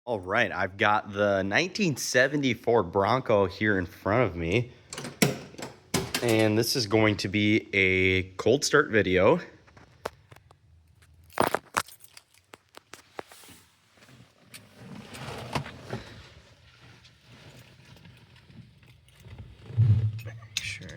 All right, I've got the 1970 Ford Bronco here in front of me, and this is going to be a cold start video. Make sure.